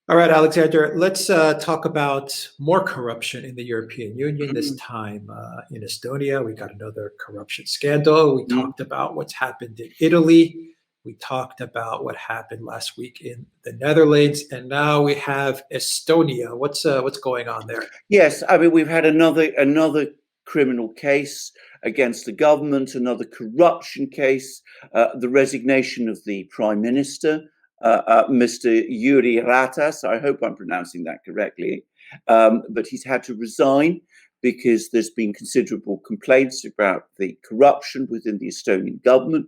All right, Alexander, let's talk about more corruption in the European Union, this Mhm. time in Estonia. We got another corruption scandal. We Mhm. talked about what's happened in Italy. We talked about what happened last week in the Netherlands, and now we have Estonia. What's going on there? Yes, I mean we've had another criminal case against the government, another corruption case, the resignation of the prime minister, Mr. Juri Ratas. I hope I'm pronouncing that correctly, but he's had to resign because there's been considerable complaints about the corruption within the Estonian government.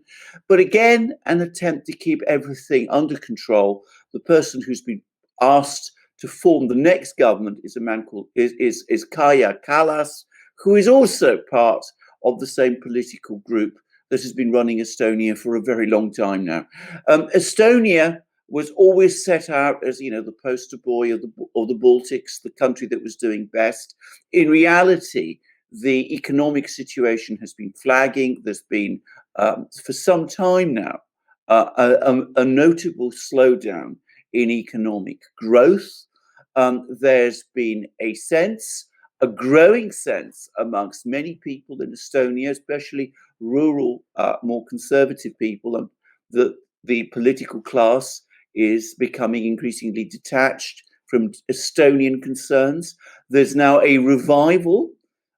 But again, an attempt to keep everything under control. The person who's been asked to form the next government is a man called is Kaya Kallas, who is also part of the same political group that has been running Estonia for a very long time now. Estonia was always set out as the poster boy of the Baltics, the country that was doing best. In reality, the economic situation has been flagging. There's been for some time now a notable slowdown in economic growth. There's been a growing sense amongst many people in Estonia, especially rural, more conservative people, that the political class is becoming increasingly detached from Estonian concerns. There's now a revival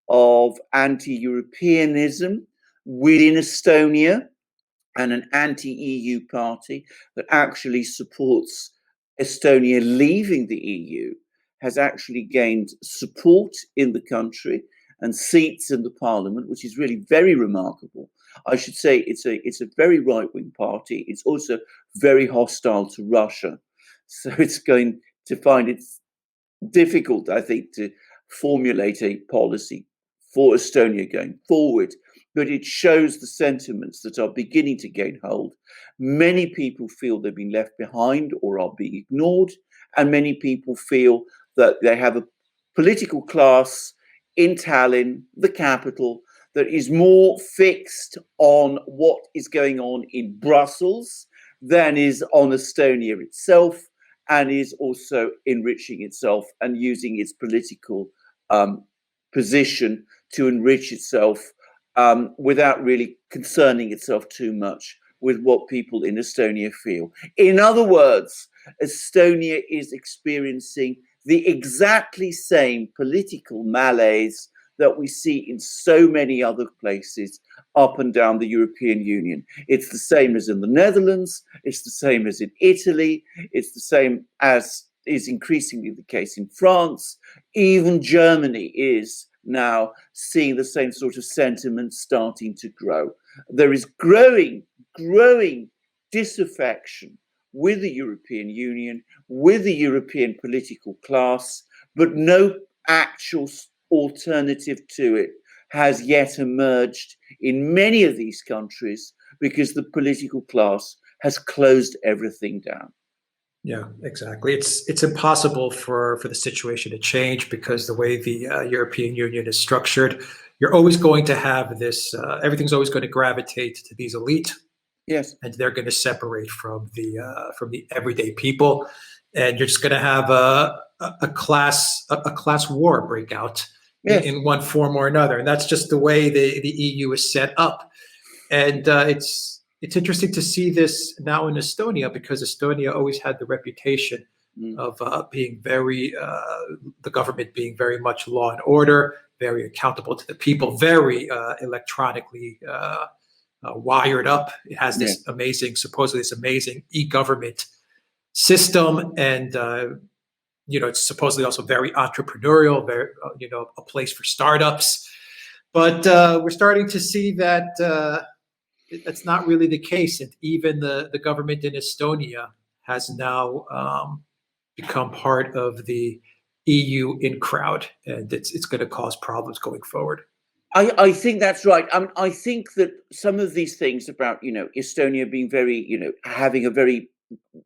of anti-Europeanism within Estonia and an anti-EU party that actually supports Estonia leaving the EU has actually gained support in the country and seats in the parliament, which is really very remarkable. I should say it's a very right-wing party. It's also very hostile to Russia, so it's going to find it difficult, I think, to formulate a policy for Estonia going forward, but it shows the sentiments that are beginning to gain hold. Many people feel they've been left behind or are being ignored, and many people feel that they have a political class in Tallinn, the capital, that is more fixed on what is going on in Brussels than is on Estonia itself, and is also enriching itself and using its political um, position to enrich itself without really concerning itself too much with what people in Estonia feel. In other words, Estonia is experiencing the exactly same political malaise that we see in so many other places up and down the European Union. It's the same as in the Netherlands, it's the same as in Italy, it's the same as is increasingly the case in France. Even Germany is now seeing the same sort of sentiment starting to grow. There is growing disaffection with the European Union, with the European political class, but no actual alternative to it has yet emerged in many of these countries because the political class has closed everything down. Yeah, exactly. It's impossible for the situation to change because the way the European Union is structured, you're always going to have this. Everything's always going to gravitate to these elite, Yes. and they're going to separate from the everyday people, and you're just going to have a class war break out Yes. in one form or another, and that's just the way the EU is set up. And it's interesting to see this now in Estonia because Estonia always had the reputation Mm. of being the government being very much law and order, very accountable to the people, very electronically wired up. It has Yeah. this amazing, supposedly this amazing e-government system, and it's supposedly also very entrepreneurial, very a place for startups. But we're starting to see that that's not really the case, and even the government in Estonia has now become part of the EU in crowd, and it's going to cause problems going forward. I think that's right. I think that some of these things about Estonia being very having a very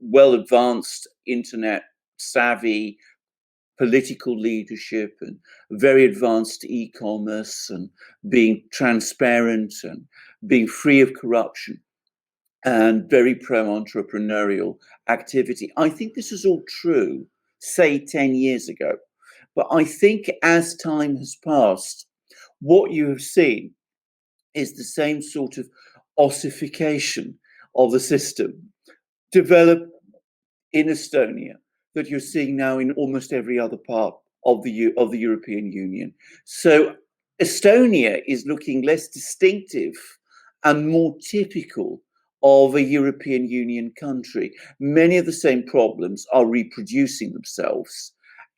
well advanced internet savvy political leadership and very advanced e-commerce and being transparent and being free of corruption and very pro entrepreneurial activity. I think this is all true, say 10 years ago. But I think as time has passed, what you have seen is the same sort of ossification of the system develop in Estonia that you're seeing now in almost every other part of the European Union. So Estonia is looking less distinctive and more typical of a European Union country. Many of the same problems are reproducing themselves,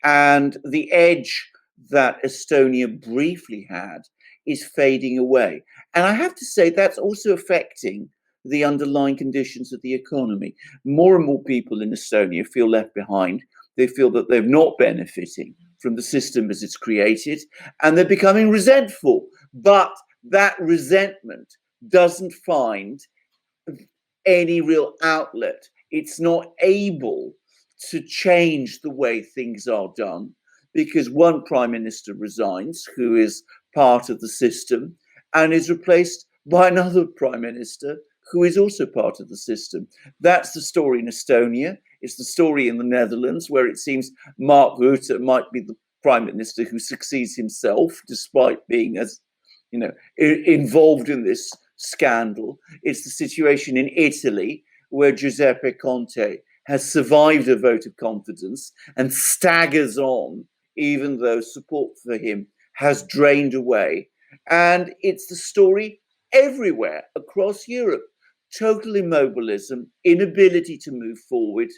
and the edge that Estonia briefly had is fading away. And I have to say that's also affecting the underlying conditions of the economy. More and more people in Estonia feel left behind. They feel that they're not benefiting from the system as it's created, and they're becoming resentful. But that resentment doesn't find any real outlet. It's not able to change the way things are done because one prime minister resigns, who is part of the system, and is replaced by another prime minister who is also part of the system. That's the story in Estonia. It's the story in the Netherlands, where it seems Mark Rutte might be the prime minister who succeeds himself, despite being as involved in this scandal. It's the situation in Italy, where Giuseppe Conte has survived a vote of confidence and staggers on, even though support for him has drained away. And it's the story everywhere across Europe. Total immobilism, inability to move forward,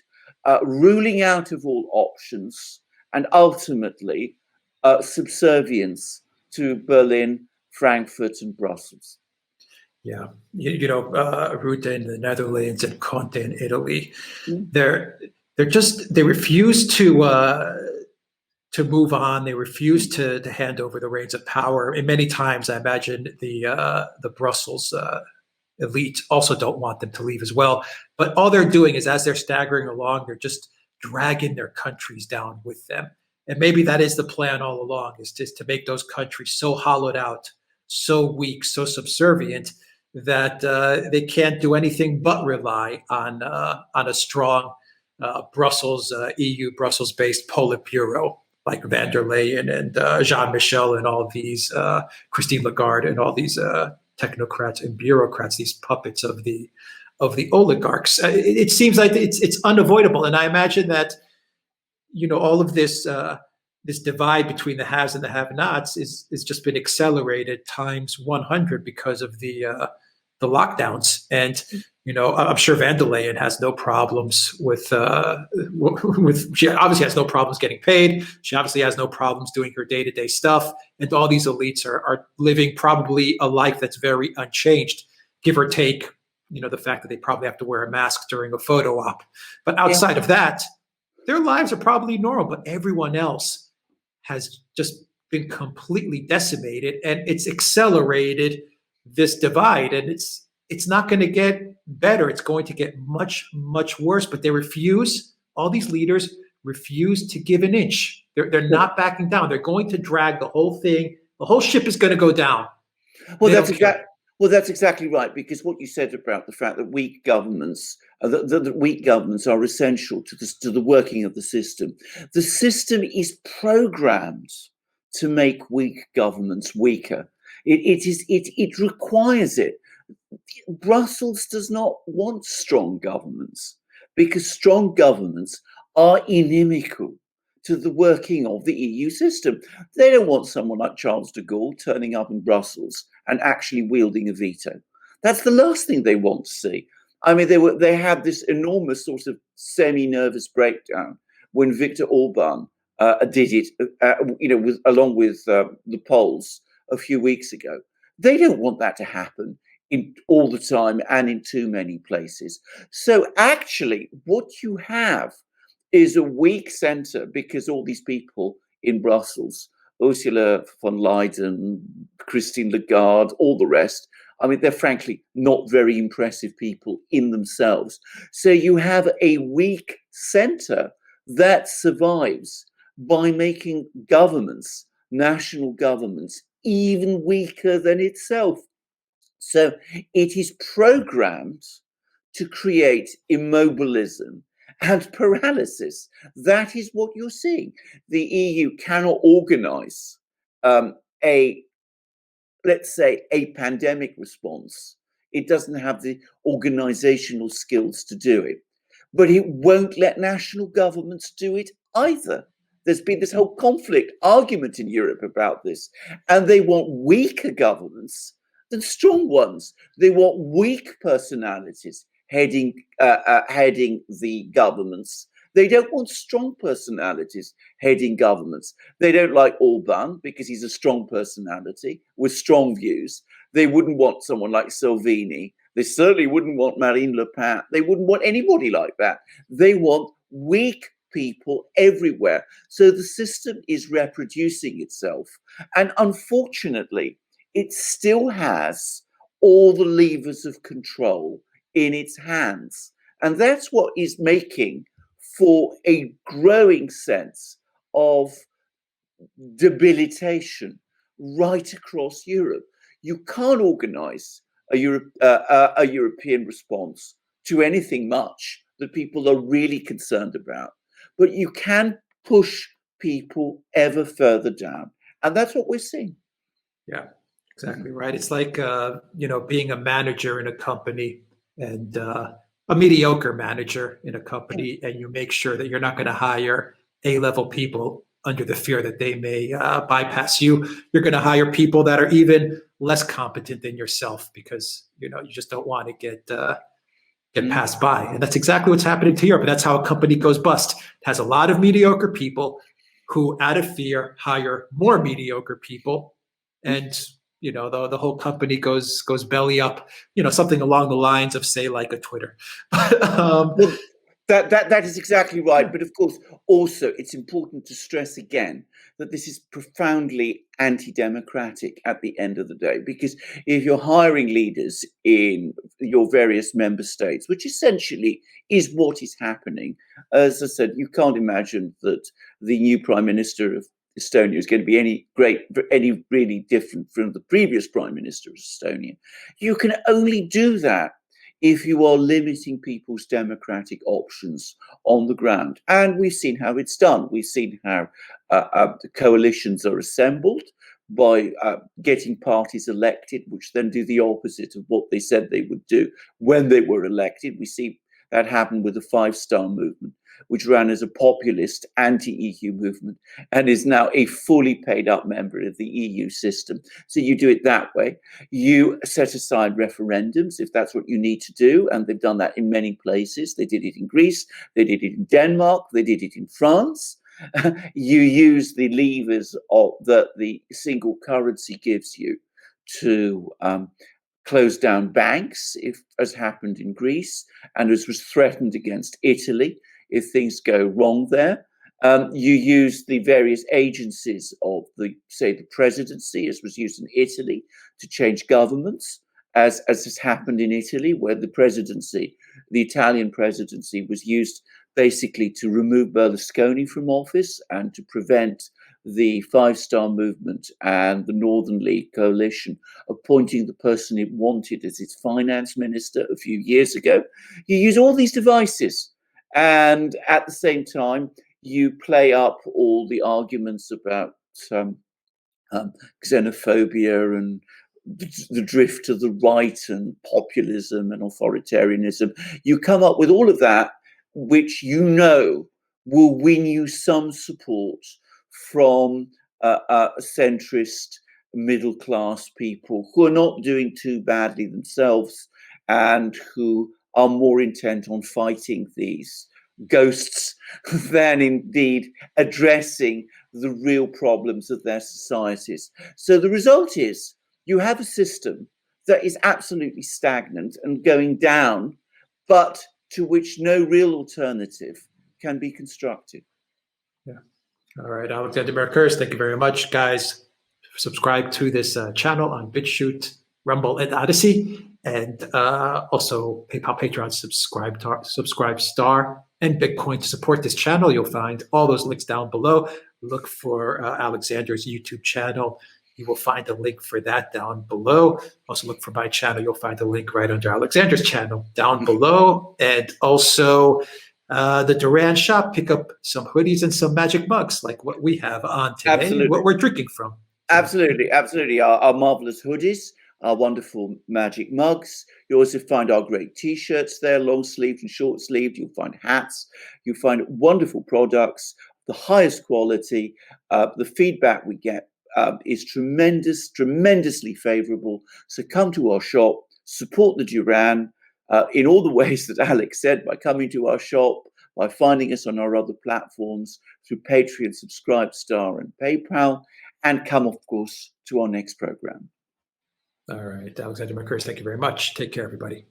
ruling out of all options, and ultimately subservience to Berlin, Frankfurt, and Brussels. Yeah, Rutte in the Netherlands and Conte in Italy, Mm. they refuse to move on. They refuse to hand over the reins of power. And many times, I imagine the Brussels elite also don't want them to leave as well. But all they're doing is, as they're staggering along, they're just dragging their countries down with them. And maybe that is the plan all along: is just to make those countries so hollowed out, so weak, so subservient that they can't do anything but rely on a strong Brussels EU Brussels-based Politburo like van der Leyen and Jean Michel and all these Christine Lagarde and all these technocrats and bureaucrats, these puppets of the oligarchs. It seems like it's unavoidable, and I imagine that all of this this divide between the haves and the have-nots is just been accelerated times 100 because of the lockdowns. And I'm sure van der Leyen has no problems with she obviously has no problems getting paid. She obviously has no problems doing her day-to-day stuff. And all these elites are living probably a life that's very unchanged, give or take, the fact that they probably have to wear a mask during a photo op. But outside of that, their lives are probably normal, but everyone else has just been completely decimated, and it's accelerated this divide, and it's not going to get better. It's going to get much, much worse. But they refuse. All these leaders refuse to give an inch. They're not backing down. They're going to drag the whole thing. The whole ship is going to go down. Well, that's exactly right. Because what you said about the fact that weak governments, that weak governments are essential to the working of the system. The system is programmed to make weak governments weaker. It requires it. Brussels does not want strong governments because strong governments are inimical to the working of the EU system. They don't want someone like Charles de Gaulle turning up in Brussels and actually wielding a veto. That's the last thing they want to see. I mean, they had this enormous sort of semi-nervous breakdown when Viktor Orban did it, along with the Poles a few weeks ago. They don't want that to happen in all the time and in too many places. So actually, what you have is a weak centre because all these people in Brussels, Ursula von Leyen, Christine Lagarde, all the rest, I mean, they're frankly not very impressive people in themselves. So you have a weak centre that survives by making governments, national governments, even weaker than itself. So it is programmed to create immobilism and paralysis. That is what you're seeing. The EU cannot organize a, let's say, a pandemic response. It doesn't have the organizational skills to do it, but it won't let national governments do it either. There's been this whole conflict argument in Europe about this, and they want weaker governments than strong ones. They want weak personalities heading the governments. They don't want strong personalities heading governments. They don't like Orban because he's a strong personality with strong views. They wouldn't want someone like Salvini. They certainly wouldn't want Marine Le Pen. They wouldn't want anybody like that. They want weak people everywhere. So the system is reproducing itself. And unfortunately, it still has all the levers of control in its hands. And that's what is making for a growing sense of debilitation right across Europe. You can't organize a European response to anything much that people are really concerned about, but you can push people ever further down. And that's what we're seeing. Yeah, exactly right. It's like, being a manager in a company and a mediocre manager in a company, and you make sure that you're not going to hire A-level people under the fear that they may bypass you. You're going to hire people that are even less competent than yourself because, you just don't want to get passed by. And that's exactly what's happening to Europe. And that's how a company goes bust. It has a lot of mediocre people who, out of fear, hire more mediocre people. And, the whole company goes belly up, something along the lines of, say, like a Twitter. Well, that is exactly right. But of course, also, it's important to stress again that this is profoundly anti-democratic at the end of the day, because if you're hiring leaders in your various member states, which essentially is what is happening, as I said, you can't imagine that the new Prime Minister of Estonia is going to be any really different from the previous Prime Minister of Estonia. You can only do that if you are limiting people's democratic options on the ground. And we've seen how it's done. We've seen how the coalitions are assembled by getting parties elected, which then do the opposite of what they said they would do when they were elected. We see that happen with the Five Star Movement, which ran as a populist anti-EU movement and is now a fully paid up member of the EU system. So you do it that way. You set aside referendums if that's what you need to do. And they've done that in many places. They did it in Greece. They did it in Denmark. They did it in France. You use the levers that the single currency gives you to close down banks, if as happened in Greece, and as was threatened against Italy, if things go wrong there. You use the various agencies of the presidency, as was used in Italy, to change governments, as has happened in Italy, where the Italian presidency was used basically to remove Berlusconi from office and to prevent the Five Star Movement and the Northern League coalition appointing the person it wanted as its finance minister a few years ago. You use all these devices, and at the same time, you play up all the arguments about xenophobia and the drift to the right and populism and authoritarianism. You come up with all of that, which will win you some support from centrist middle-class people who are not doing too badly themselves and who are more intent on fighting these ghosts than indeed addressing the real problems of their societies. So the result is you have a system that is absolutely stagnant and going down, but to which no real alternative can be constructed. Yeah. All right, Alexander Mercurs, thank you very much, guys. Subscribe to this channel on BitChute, Rumble, and Odyssey, and also PayPal, Patreon, Subscribe Star, and Bitcoin to support this channel. You'll find all those links down below. Look for Alexander's YouTube channel. You will find a link for that down below. Also look for my channel. You'll find a link right under Alexander's channel down below. And also the Duran shop, pick up some hoodies and some magic mugs like what we have on today, Absolutely. what we're drinking from. Absolutely, absolutely. Our marvelous hoodies, our wonderful magic mugs. You also find our great T-shirts there, long sleeved and short sleeved. You'll find hats. You'll find wonderful products, the highest quality. The feedback we get is tremendous, tremendously favourable. So come to our shop, support the Duran in all the ways that Alex said, by coming to our shop, by finding us on our other platforms through Patreon, Subscribe Star, and PayPal. And come, of course, to our next program. All right, Alexander Mercouris, thank you very much. Take care, everybody.